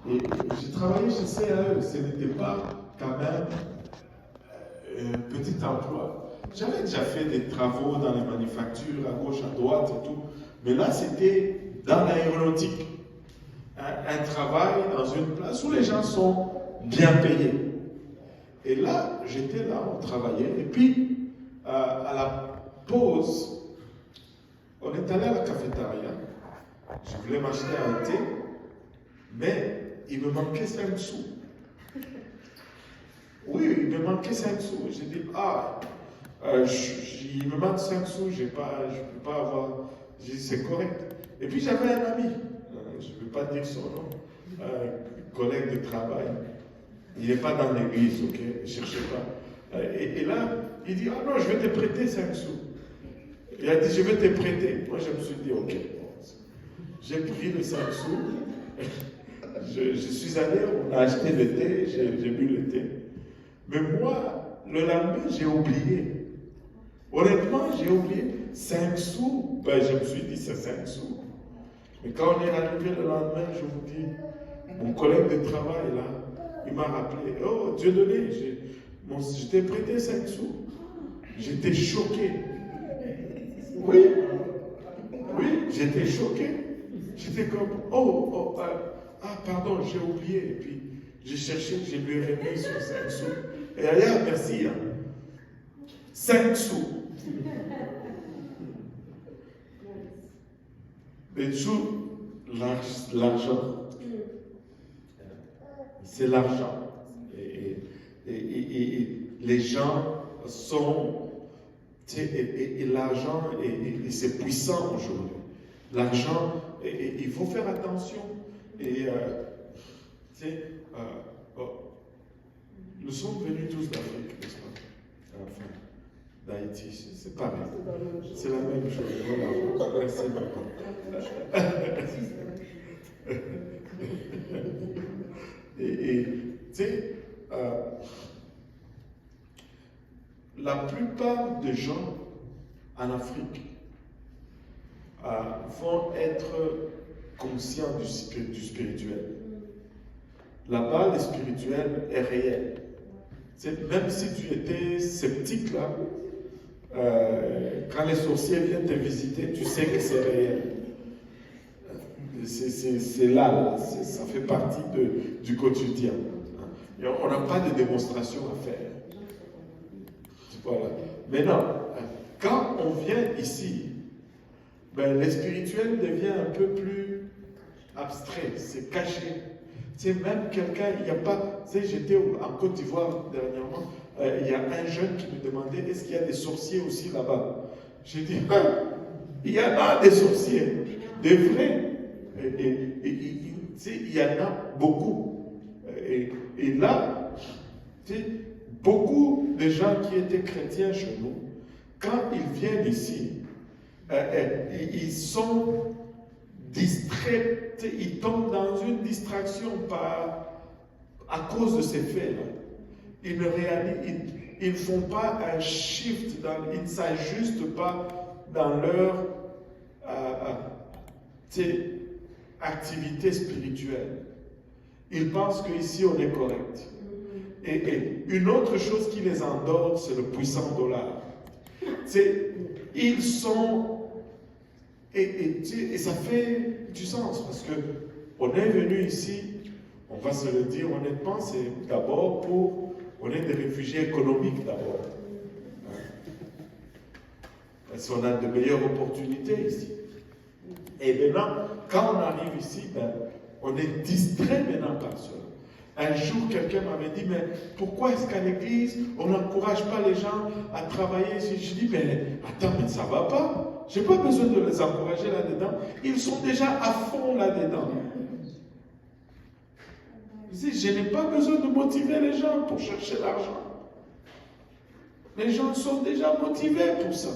Et j'ai travaillé chez CAE, ce n'était pas quand même un petit emploi. J'avais déjà fait des travaux dans les manufactures, à gauche, à droite et tout. Mais là, c'était dans l'aéronautique. Un travail dans une place où les gens sont bien payés. Et là, j'étais là, on travaillait. Et puis, à la pause, on est allé à la cafétéria. Je voulais m'acheter un thé, mais il me manquait 5 sous. Oui, il me manquait 5 sous. J'ai dit, il me manque 5 sous, je ne peux pas avoir. J'ai dit, c'est correct. Et puis j'avais un ami, je ne vais pas dire son nom, un collègue de travail. Il n'est pas dans l'église, ok? Ne cherchez pas. Et là, il dit, non, je vais te prêter 5 sous. Il a dit, je vais te prêter. Moi, je me suis dit, ok. J'ai pris les 5 sous. Je suis allé, on a acheté le thé, j'ai bu le thé. Mais moi, le lendemain, j'ai oublié. Honnêtement, j'ai oublié 5 sous. Ben, je me suis dit, c'est 5 sous. Mais quand on est arrivé le lendemain, je vous dis, mon collègue de travail, là, il m'a rappelé, oh, Dieu donné, je t'ai prêté 5 sous. J'étais choqué. Oui, j'étais choqué. J'étais comme, pardon, j'ai oublié. Et puis, j'ai cherché, je lui ai remis sur 5 sous. Et allez, merci. 5 sous. Mais toujours, l'argent. C'est l'argent. Et les gens sont... Et l'argent, c'est puissant aujourd'hui. L'argent, il faut faire attention. Et, nous sommes venus tous d'Afrique, n'est-ce pas? Enfin, d'Haïti, c'est pareil. C'est la même chose. Voilà. Merci beaucoup. Et tu sais, la plupart des gens en Afrique vont être conscients du spirituel. Là-bas, le spirituel est réel. Même si tu étais sceptique là, quand les sorciers viennent te visiter, tu sais que c'est réel. C'est là, ça fait partie du quotidien. Et on n'a pas de démonstration à faire. Voilà. Maintenant, quand on vient ici, ben, le spirituel devient un peu plus abstrait, c'est caché. Même quelqu'un, il n'y a pas... J'étais en Côte d'Ivoire dernièrement, il y a un jeune qui me demandait, est-ce qu'il y a des sorciers aussi là-bas? J'ai dit, il y en a des sorciers, des vrais. Il y en a beaucoup. Et là, beaucoup de gens qui étaient chrétiens chez nous, quand ils viennent ici, ils sont distraits, ils tombent dans une distraction à cause de ces faits-là. Ils ne réalisent, ils ne font pas un shift, ils ne s'ajustent pas dans leur activité spirituelle. Ils pensent qu'ici on est correct. Et une autre chose qui les endort, c'est le puissant dollar. Ils sont... Et ça fait du sens, parce que on est venu ici, on va se le dire honnêtement, c'est d'abord on est des réfugiés économiques d'abord. Parce qu'on a de meilleures opportunités ici. Et maintenant, quand on arrive ici, on est distrait maintenant par cela. Un jour, quelqu'un m'avait dit, mais pourquoi est-ce qu'à l'église, on n'encourage pas les gens à travailler? Je dis, mais attends, mais ça ne va pas. Je n'ai pas besoin de les encourager là-dedans. Ils sont déjà à fond là-dedans. Je n'ai pas besoin de motiver les gens pour chercher l'argent. Les gens sont déjà motivés pour ça.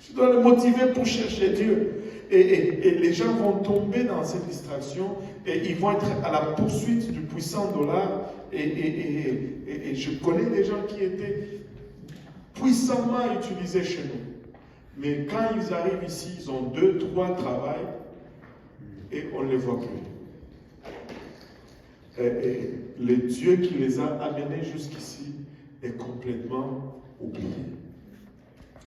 Je dois les motiver pour chercher Dieu. Et les gens vont tomber dans cette distraction et ils vont être à la poursuite du puissant dollar. Et je connais des gens qui étaient puissamment utilisés chez nous. Mais quand ils arrivent ici, ils ont 2, 3 travails. et on ne les voit plus. Et le Dieu qui les a amenés jusqu'ici est complètement oublié.